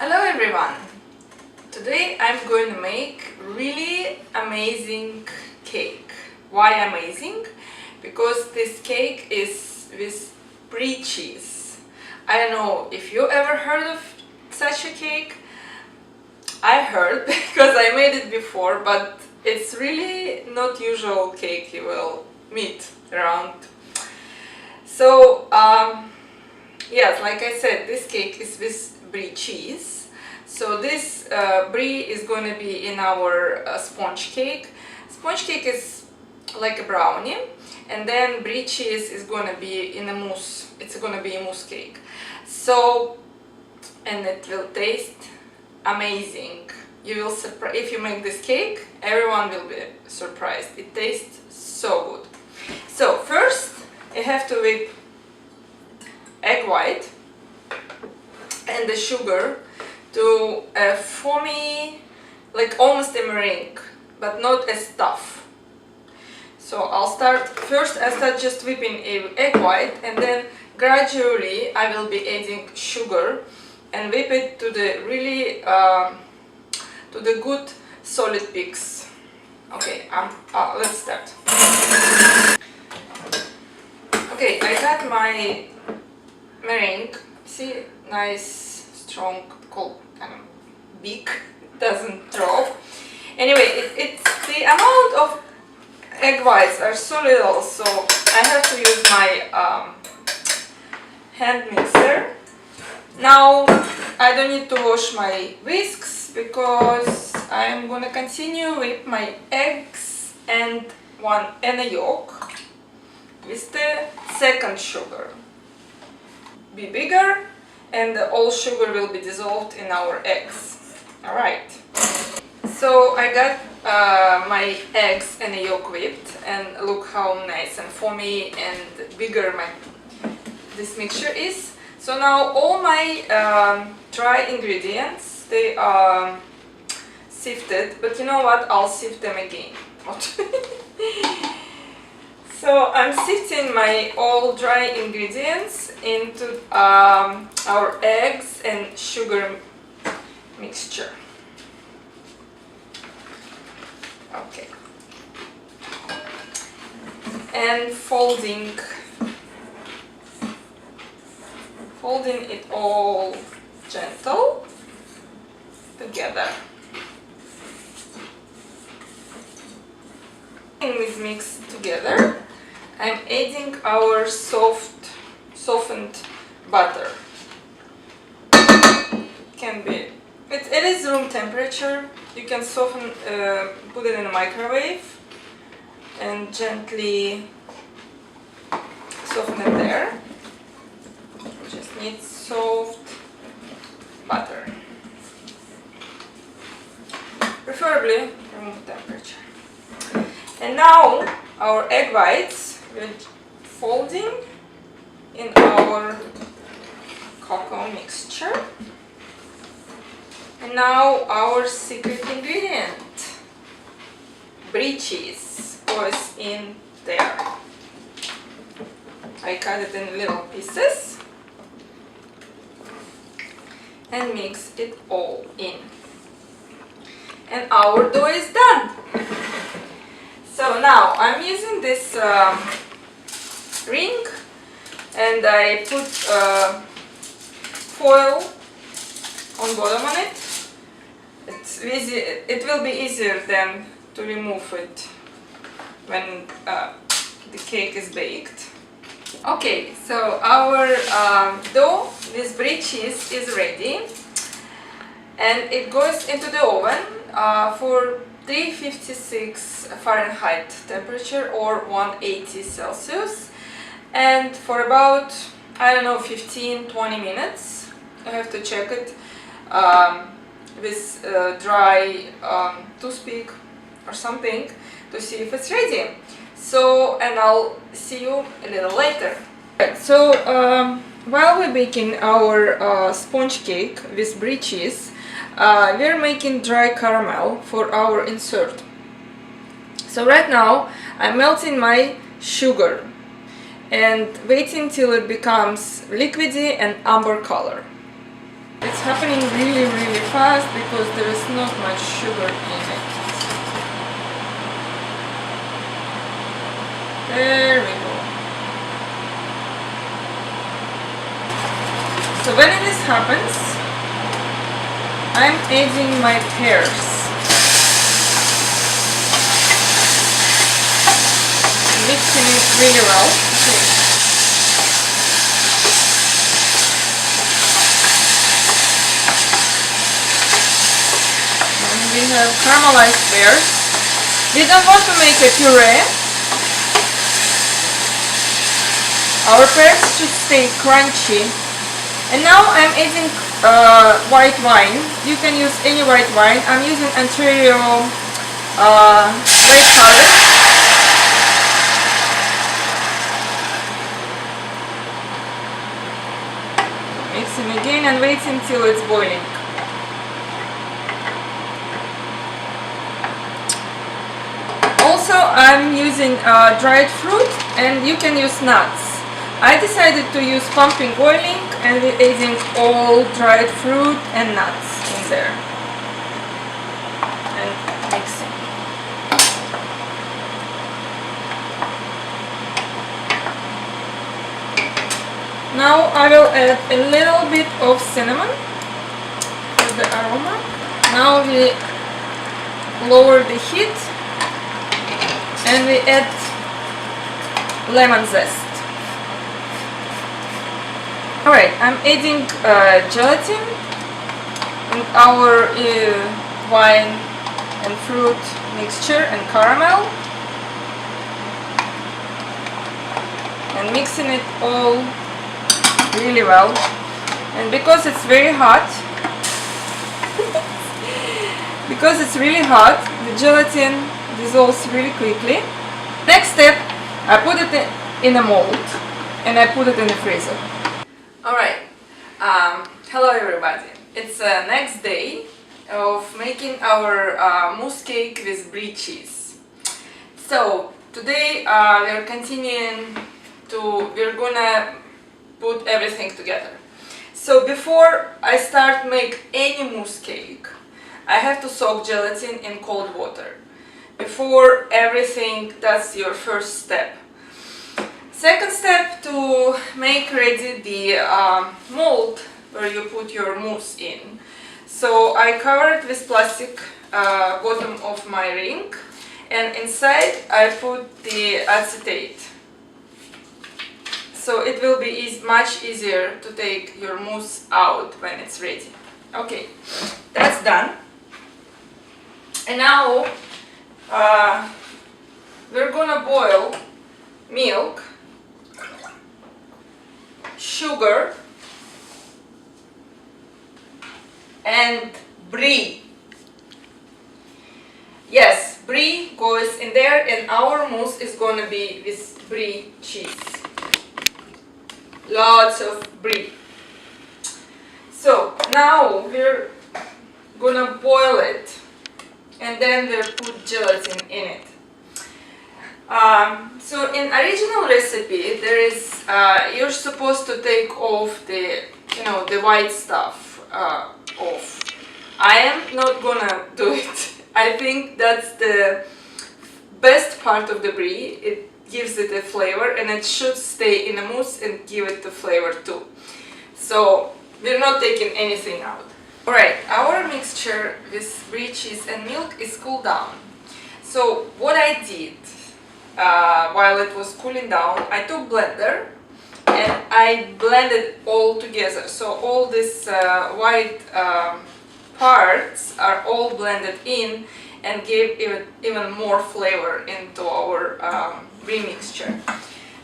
Hello everyone! Today I'm going to make really amazing cake. Why amazing? Because this cake is with Brie cheese. I don't know if you ever heard of such a cake. I heard because I made it before, but it's really not usual cake you will meet around. So yes, like I said, this cake is with Brie cheese. So this Brie is going to be in our sponge cake. Sponge cake is like a brownie, and then Brie cheese is going to be in a mousse. It's going to be a mousse cake. So, and it will taste amazing. You will surprise if you make this cake. Everyone will be surprised. It tastes so good. So first, I have to whip egg white and the sugar to a foamy, like almost a meringue, but not a stuff. So I'll start just whipping egg white, and then gradually I will be adding sugar and whip it to the really to the good solid peaks. Okay, let's start. Okay, I got my meringue. See, nice, strong, cold, kind of big. It doesn't drop. Anyway, it's the amount of egg whites are so little, so I have to use my hand mixer. Now I don't need to wash my whisks because I'm gonna continue with my eggs and a yolk with the second sugar. Be bigger, and all sugar will be dissolved in our eggs. Alright, so I got my eggs and a yolk whipped, and look how nice and foamy and bigger this mixture is. So now all my dry ingredients, they are sifted, but you know what, I'll sift them again. So I'm sifting my all dry ingredients into our eggs and sugar mixture. Okay. And folding it all gentle together. With mixed together, I'm adding our softened butter. It is room temperature. You can put it in a microwave and gently soften it there. You just need soft butter, preferably room temperature. And now our egg whites will folding in our cocoa mixture. And now our secret ingredient, Brie cheese, goes in there. I cut it in little pieces and mix it all in. And our dough is done. So now I'm using this ring, and I put foil on bottom on it. It's easy. It will be easier then to remove it when the cake is baked. Okay, so our dough with Brie cheese is ready, and it goes into the oven for 356 Fahrenheit temperature or 180 Celsius, and for about, I don't know, 15-20 minutes. I have to check it with dry toothpick or something to see if it's ready. So, and I'll see you a little later. Right, so while we're baking our sponge cake with Brie cheese, we're making dry caramel for our insert. So right now I'm melting my sugar and waiting till it becomes liquidy and amber color. It's happening really, really fast because there is not much sugar in it. There we go. So when this happens, I'm adding my pears. Mixing it really well. Okay. And we have caramelized pears. We don't want to make a puree. Our pears should stay crunchy. And now I'm adding white wine. You can use any white wine. I'm using Ontario red harvest. Mixing again and wait until it's boiling. Also, I'm using dried fruit, and you can use nuts. I decided to use pumpkin boiling and we're adding all dried fruit and nuts in there and mixing. Now I will add a little bit of cinnamon for the aroma. Now we lower the heat and we add lemon zest. Alright, I'm adding gelatin and our wine and fruit mixture and caramel and mixing it all really well. And because it's very hot, the gelatin dissolves really quickly. Next step, I put it in a mold and I put it in the freezer. Alright, hello everybody. It's the next day of making our mousse cake with brie cheese. So today we're continuing we're gonna put everything together. So before I start make any mousse cake, I have to soak gelatin in cold water. Before everything, that's your first step. Second step, to make ready the mold where you put your mousse in. So I covered with plastic bottom of my ring, and inside I put the acetate. So it will be much easier to take your mousse out when it's ready. Okay, that's done. And now we're gonna boil milk, sugar and brie. Yes, brie goes in there, and our mousse is gonna be with brie cheese. Lots of brie. So now we're gonna boil it and then we'll put gelatin in it. So in original recipe there is you're supposed to take off the the white stuff off. I am not gonna do it. I think that's the best part of the brie. It gives it a flavor and it should stay in a mousse and give it the flavor too. So we're not taking anything out. Alright, our mixture with brie cheese and milk is cooled down. So what I did while it was cooling down, I took blender and I blended all together. So all these white parts are all blended in and gave even more flavor into our brie mixture.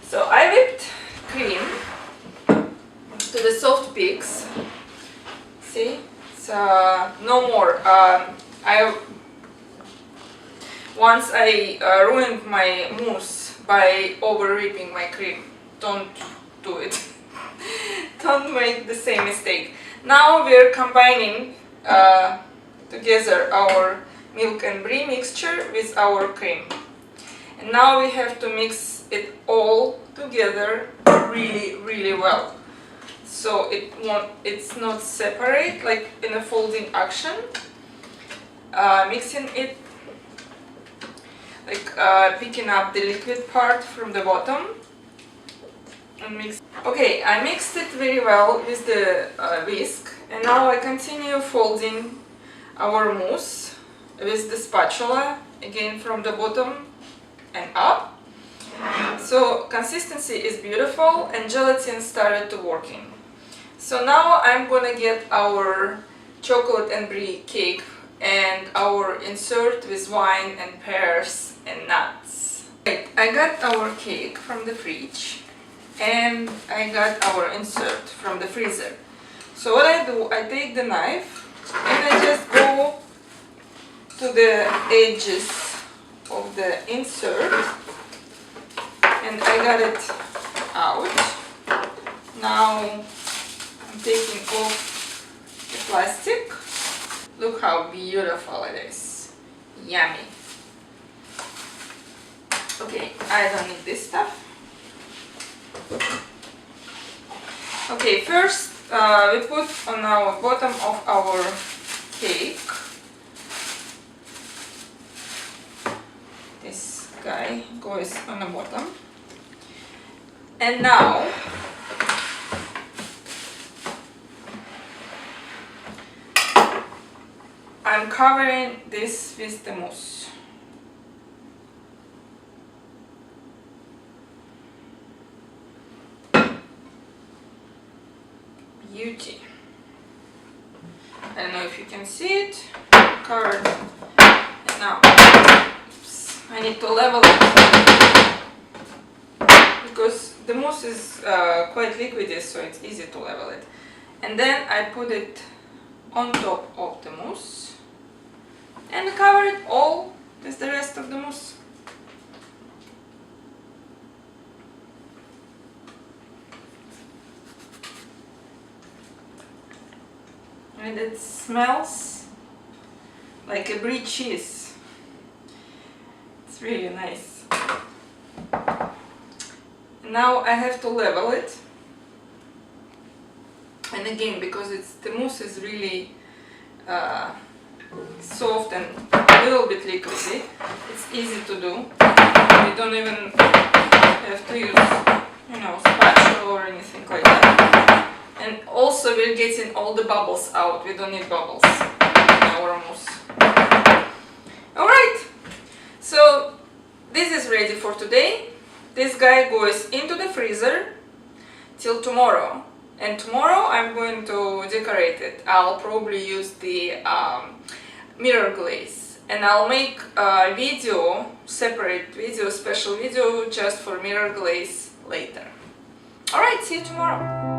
So I whipped cream to the soft peaks. See, it's no more. Once I ruined my mousse by over whipping my cream. Don't do it. Don't make the same mistake. Now we're combining together our milk and brie mixture with our cream. And now we have to mix it all together really, really well. so it's not separate like in a folding action. Mixing it, like picking up the liquid part from the bottom and mix. Okay, I mixed it very well with the whisk, and now I continue folding our mousse with the spatula, again from the bottom and up. So consistency is beautiful and gelatin started to working. So now I'm gonna get our chocolate and brie cake and our insert with wine and pears and nuts. Right, I got our cake from the fridge and I got our insert from the freezer. So what I do, I take the knife and I just go to the edges of the insert and I got it out. Now I'm taking off the plastic. Look how beautiful it is. Yummy. Okay, I don't need this stuff. Okay, first we put on our bottom of our cake this guy goes on the bottom, and now I'm covering this with the mousse. Beauty. I don't know if you can see it. Covered. And now, oops, I need to level it because the mousse is quite liquidy, so it's easy to level it. And then I put it on top of the mousse and cover it all with the rest of the mousse. And it smells like a brie cheese. It's really nice. Now I have to level it. And again, because the mousse is really soft and a little bit liquidy, it's easy to do. You don't even have to use, spatula or anything like that. And also we're getting all the bubbles out. We don't need bubbles in our mousse. Alright, so this is ready for today. This guy goes into the freezer till tomorrow. And tomorrow I'm going to decorate it. I'll probably use the mirror glaze. And I'll make a video, separate video, special video just for mirror glaze later. Alright, see you tomorrow.